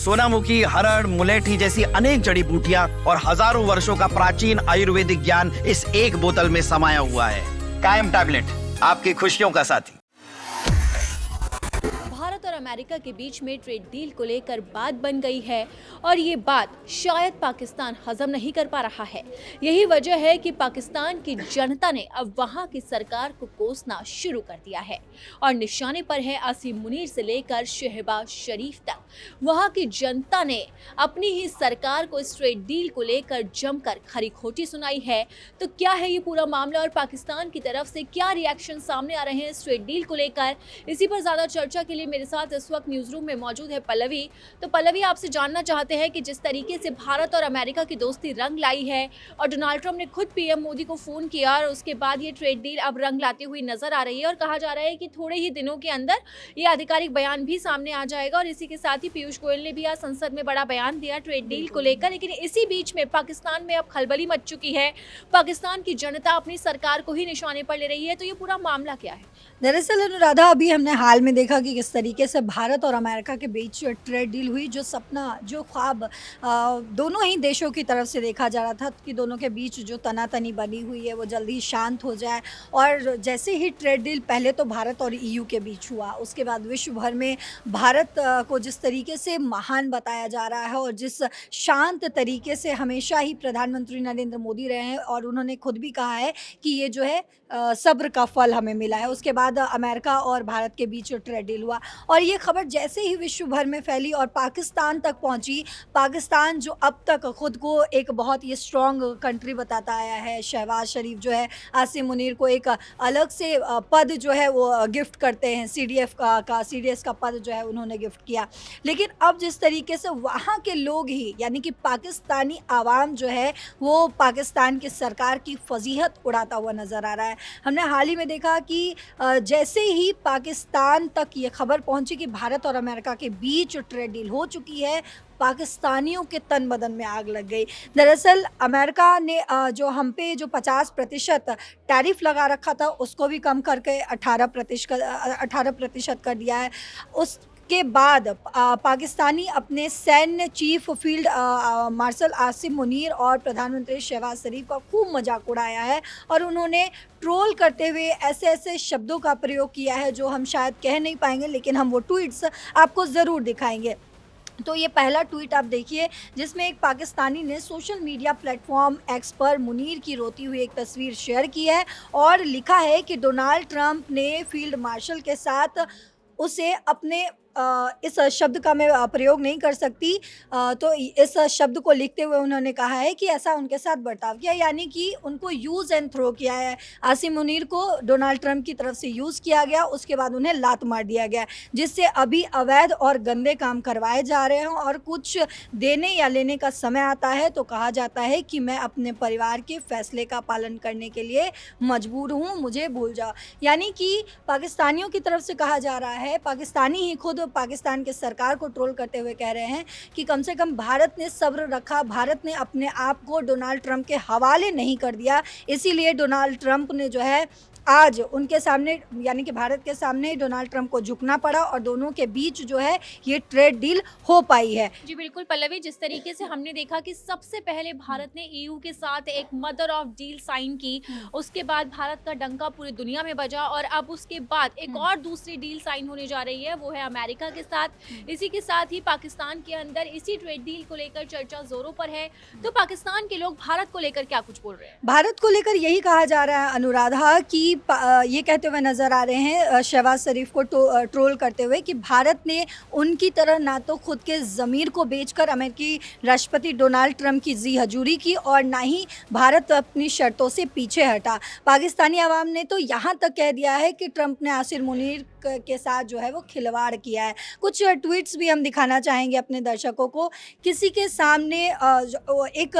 सोनामुखी, हरड़, मुलेठी जैसी अनेक जड़ी बूटियां और हजारों वर्षों का प्राचीन आयुर्वेदिक ज्ञान इस एक बोतल में समाया हुआ है। कायम टैबलेट, आपकी खुशियों का साथी। भारत और अमेरिका के बीच में ट्रेड डील को लेकर बात बन गई है और ये बात शायद पाकिस्तान हजम नहीं कर पा रहा है। यही वजह है कि पाकिस्तान की जनता ने अब वहां की सरकार को कोसना शुरू कर दिया है और निशाने पर है आसिम मुनीर से लेकर शहबाज शरीफ तक। वहां की जनता ने अपनी ही सरकार को इस ट्रेड डील को लेकर जमकर खरी खोटी सुनाई है। तो क्या है ये पूरा मामला और पाकिस्तान की तरफ से क्या रिएक्शन सामने आ रहे हैं इस ट्रेड डील को लेकर, इसी पर ज्यादा चर्चा के लिए मेरे साथ इस वक्त न्यूज रूम में मौजूद है पल्लवी। तो पल्लवी, आपसे जानना चाहते हैं कि जिस तरीके से भारत और अमेरिका की दोस्ती रंग लाई है और डोनाल्ड ट्रंप ने खुद पीएम मोदी को फोन किया और उसके बाद ये ट्रेड डील अब रंग लाती हुई नजर आ रही है और कहा जा रहा है कि थोड़े ही दिनों के अंदर ये आधिकारिक बयान भी सामने आ जाएगा। और इसी के साथ ही पीयूष गोयल ने भी आज संसद में बड़ा बयान दिया ट्रेड डील को लेकर। लेकिन इसी बीच में पाकिस्तान में अब खलबली मच चुकी है, पाकिस्तान की जनता अपनी सरकार को ही निशाने पर ले रही है। तो ये पूरा मामला क्या है? दरअसल अनुराधा, अभी हमने हाल में देखा कि किस तरीके से भारत और अमेरिका के बीच ट्रेड डील हुई। जो सपना, जो ख्वाब दोनों ही देशों की तरफ से देखा जा रहा था कि दोनों के बीच जो तनातनी बनी हुई है वो जल्दी शांत हो जाए। और जैसे ही ट्रेड डील पहले तो भारत और ईयू के बीच हुआ, उसके बाद विश्व भर में भारत को जिस तरीके से महान बताया जा रहा है और जिस शांत तरीके से हमेशा ही प्रधानमंत्री नरेंद्र मोदी रहे हैं और उन्होंने खुद भी कहा है कि ये जो है सब्र का फल हमें मिला है। उसके बाद अमेरिका और भारत के बीच ट्रेड डील हुआ और ये खबर जैसे ही विश्व भर में फैली और पाकिस्तान तक पहुंची, पाकिस्तान जो अब तक खुद को एक बहुत ही स्ट्रॉन्ग कंट्री बताता आया है, शहबाज शरीफ जो है आसिम मुनीर को एक अलग से पद जो है वो गिफ्ट करते हैं, सीडीएस का पद जो है उन्होंने गिफ्ट किया। लेकिन अब जिस तरीके से वहाँ के लोग ही यानी कि पाकिस्तानी आवाम जो है वो पाकिस्तान की सरकार की फजीहत उड़ाता हुआ नज़र आ रहा है। हमने हाल ही में देखा कि जैसे ही पाकिस्तान तक ये खबर पहुंची कि भारत और अमेरिका के बीच ट्रेड डील हो चुकी है, पाकिस्तानियों के तन बदन में आग लग गई। दरअसल अमेरिका ने जो हम पे जो 50% टैरिफ लगा रखा था उसको भी कम करके 18% कर दिया है। उसके बाद पाकिस्तानी अपने सैन्य chief field marshal Asim Munir और प्रधानमंत्री शहबाज शरीफ का खूब मजाक उड़ाया है और उन्होंने ट्रोल करते हुए ऐसे ऐसे शब्दों का प्रयोग किया है जो हम शायद कह नहीं पाएंगे, लेकिन हम वो ट्वीट्स आपको ज़रूर दिखाएंगे। तो ये पहला ट्वीट आप देखिए जिसमें एक पाकिस्तानी ने सोशल मीडिया प्लेटफॉर्म एक्स पर मुनीर की रोती हुई एक तस्वीर शेयर की है और लिखा है कि डोनाल्ड ट्रंप ने फील्ड मार्शल के साथ उसे अपने इस शब्द का मैं प्रयोग नहीं कर सकती, तो इस शब्द को लिखते हुए उन्होंने कहा है कि ऐसा उनके साथ बर्ताव किया, यानी कि उनको यूज़ एंड थ्रो किया है। आसिम मुनीर को डोनाल्ड ट्रंप की तरफ से यूज़ किया गया, उसके बाद उन्हें लात मार दिया गया, जिससे अभी अवैध और गंदे काम करवाए जा रहे हैं और कुछ देने या लेने का समय आता है तो कहा जाता है कि मैं अपने परिवार के फैसले का पालन करने के लिए मजबूर हूँ, मुझे भूल जाओ। यानी कि पाकिस्तानियों की तरफ से कहा जा रहा है, पाकिस्तानी ही खुद पाकिस्तान के सरकार को ट्रोल करते हुए कह रहे हैं कि कम से कम भारत ने सब्र रखा, भारत ने अपने आप को डोनाल्ड ट्रंप के हवाले नहीं कर दिया, इसीलिए डोनाल्ड ट्रंप ने जो है आज उनके सामने यानी कि भारत के सामने डोनाल्ड ट्रंप को झुकना पड़ा और दोनों के बीच जो है ये ट्रेड डील हो पाई है। जी बिल्कुल पल्लवी, जिस तरीके से हमने देखा कि सबसे पहले भारत ने ईयू के साथ एक मदर ऑफ डील साइन की, उसके बाद भारत का डंका पूरी दुनिया में बजा और अब उसके बाद एक और दूसरी डील साइन होने जा रही है, वो है अमेरिका के साथ। इसी के साथ ही पाकिस्तान के अंदर इसी ट्रेड डील को लेकर चर्चा जोरों पर है। तो पाकिस्तान के लोग भारत को लेकर क्या कुछ बोल रहे हैं? भारत को लेकर यही कहा जा रहा है अनुराधा कि ये कहते हुए नज़र आ रहे हैं शहबाज शरीफ को ट्रोल करते हुए कि भारत ने उनकी तरह ना तो खुद के ज़मीर को बेचकर अमेरिकी राष्ट्रपति डोनाल्ड ट्रंप की जी हजूरी की और ना ही भारत अपनी शर्तों से पीछे हटा। पाकिस्तानी आवाम ने तो यहाँ तक कह दिया है कि ट्रंप ने आसिम मुनीर के साथ जो है वो खिलवाड़ किया है। कुछ ट्वीट्स भी हम दिखाना चाहेंगे अपने दर्शकों को। किसी के सामने एक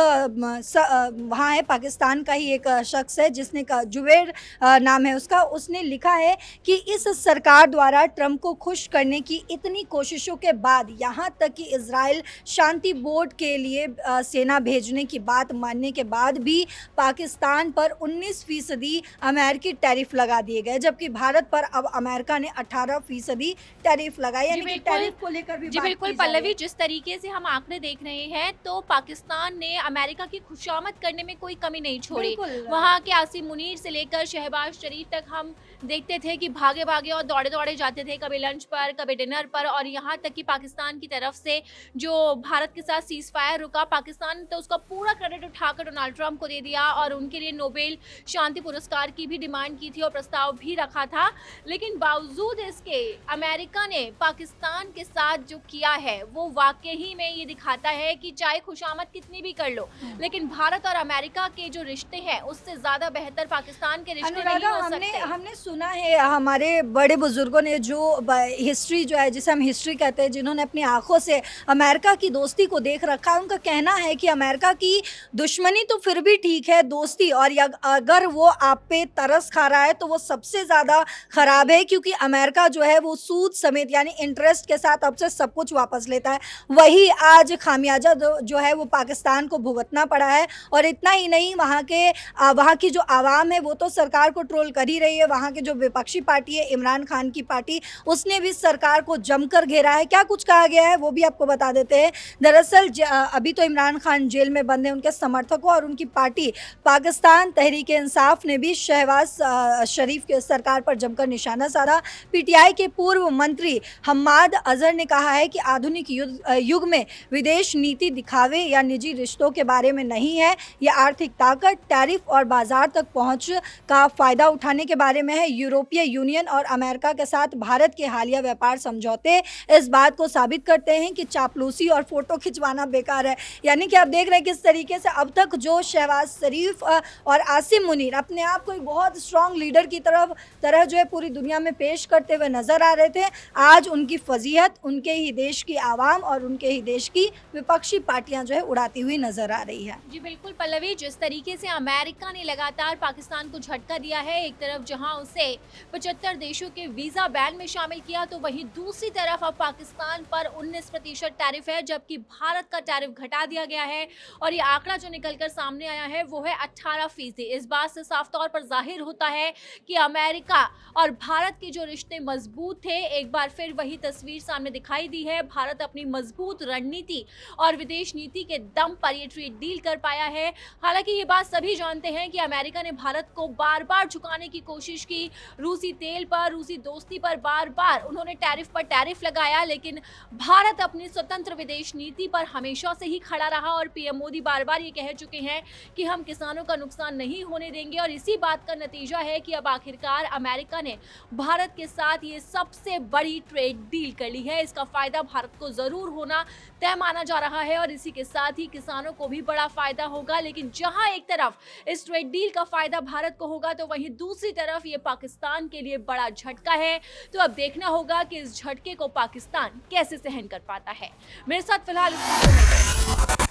वहाँ है पाकिस्तान का ही एक शख्स है जिसने जुबैर नाम है उसका, उसने लिखा है कि इस सरकार द्वारा ट्रंप को खुश करने की इतनी कोशिशों के बाद, यहाँ तक कि इजराइल शांति बोर्ड के लिए सेना भेजने की बात मानने के बाद भी पाकिस्तान पर 19% अमेरिकी टैरिफ लगा दिए गए, जबकि भारत पर अब अमेरिका ने 18% टैरिफ लगाया, यानी कि टैरिफ को लेकर भी जी बात बिल्कुल की जा रही है। पल्लवी, जिस तरीके से हम आंकड़े देख रहे हैं तो पाकिस्तान ने अमेरिका की खुशामद करने में कोई कमी नहीं छोड़ी। बिल्कुल। वहाँ के आसिम मुनीर से लेकर शहबाज शरीफ तक हम देखते थे कि भागे भागे और दौड़े दौड़े जाते थे, कभी लंच पर कभी डिनर पर, और यहाँ तक कि पाकिस्तान की तरफ से जो भारत के साथ सीज फायर रुका, पाकिस्तान ने तो उसका पूरा क्रेडिट उठाकर डोनाल्ड ट्रंप को दे दिया और उनके लिए नोबेल शांति पुरस्कार की भी डिमांड की थी और प्रस्ताव भी रखा था। लेकिन बावजूद इसके अमेरिका ने पाकिस्तान के साथ जो किया है वो वाकई में ये दिखाता है कि चाहे खुशामद कितनी भी कर लो, लेकिन भारत और अमेरिका के जो रिश्ते हैं उससे ज्यादा बेहतर पाकिस्तान के रिश्ते नहीं अनुराधा, हो हमने सकते। हमने सुना है, हमारे बड़े बुजुर्गों ने जो हिस्ट्री जो है, जिसे हम हिस्ट्री कहते हैं, जिन्होंने अपनी आंखों से अमेरिका की दोस्ती को देख रखा है, उनका कहना है कि अमेरिका की दुश्मनी तो फिर भी ठीक है, दोस्ती और अगर वो आप पे तरस खा रहा है तो वो सबसे ज़्यादा ख़राब है, क्योंकि अमेरिका जो है वो सूद समेत यानी इंटरेस्ट के साथ अब से सब कुछ वापस लेता है। वही आज खामियाजा जो है वो पाकिस्तान को भुगतना पड़ा है। और इतना ही नहीं, वहाँ की जो आवाम है वो तो सरकार को ट्रोल कर ही रही है। वहाँ के जो विपक्षी पार्टी है, इमरान खान की पार्टी, उसने भी सरकार को जमकर घेरा है। क्या कुछ कहा गया है वो भी आपको बता देते हैं। दरअसल अभी तो इमरान खान जेल में बंद है, उनके समर्थकों और उनकी पार्टी पाकिस्तान तहरीक इंसाफ ने भी शहबाज शरीफ के सरकार पर जमकर निशाना साधा। पीटीआई के पूर्व मंत्री हम्माद अजहर ने कहा है कि आधुनिक युग में विदेश नीति दिखावे या निजी रिश्तों के बारे में नहीं है, यह आर्थिक ताकत, टैरिफ और बाजार तक पहुंच का फायदा उठाने के बारे में है। यूरोपीय यूनियन और अमेरिका के साथ भारत के हालिया व्यापार समझौते इस बात को साबित करते हैं कि चापलूसी और फोटो खिंचवाना बेकार है। यानी कि आप देख रहे हैं किस तरीके से अब तक जो शहबाज शरीफ और आसिम मुनीर अपने आप को एक बहुत स्ट्रॉन्ग लीडर की तरह जो है पूरी दुनिया में पेश करते हुए नजर आ रहे थे, आज उनकी फजीहत उनके ही देश की आवाम और उनके ही देश की विपक्षी पार्टियां जो है उड़ाती हुई नजर आ रही है। जी बिल्कुल पल्लवी, जिस तरीके से अमेरिका ने लगातार पाकिस्तान को झटका दिया है, एक तरफ जहां उसे 75 देशों के वीजा बैन में शामिल किया, तो वहीं दूसरी तरफ अब पाकिस्तान पर 19% टैरिफ है, जबकि भारत का टैरिफ घटा दिया गया है। और ये आंकड़ा जो निकलकर सामने आया है वो है 18%। इस बात से साफ तौर पर जाहिर होता है कि अमेरिका और भारत के जो रिश्ते मजबूत थे, एक बार फिर वही तस्वीर सामने दिखाई दी है। भारत अपनी मजबूत रणनीति और विदेश नीति के दम पर ये ट्रेड डील कर पाया है। हालांकि ये बात सभी जानते हैं कि अमेरिका ने भारत को बार बार झुकाने की कोशिश की, रूसी तेल पर, रूसी दोस्ती पर बार बार उन्होंने टैरिफ पर टैरिफ लगाया, लेकिन भारत अपनी स्वतंत्र विदेश नीति पर हमेशा से ही खड़ा रहा। और पीएम मोदी बार बार ये कह चुके हैं कि हम किसानों का नुकसान नहीं होने देंगे, और इसी बात का नतीजा है कि अब आखिरकार अमेरिका ने भारत के साथ ये सबसे बड़ी ट्रेड डील कर ली है। इसका फायदा भारत को जरूर होना तय माना जा रहा है और इसी के साथ ही किसानों को भी बड़ा फायदा होगा। लेकिन जहां एक तरफ इस ट्रेड डील का फायदा भारत को होगा, तो वहीं दूसरी तरफ ये पाकिस्तान के लिए बड़ा झटका है। तो अब देखना होगा कि इस झटके को पाकिस्तान कैसे सहन कर पाता है। मेरे साथ फिलहाल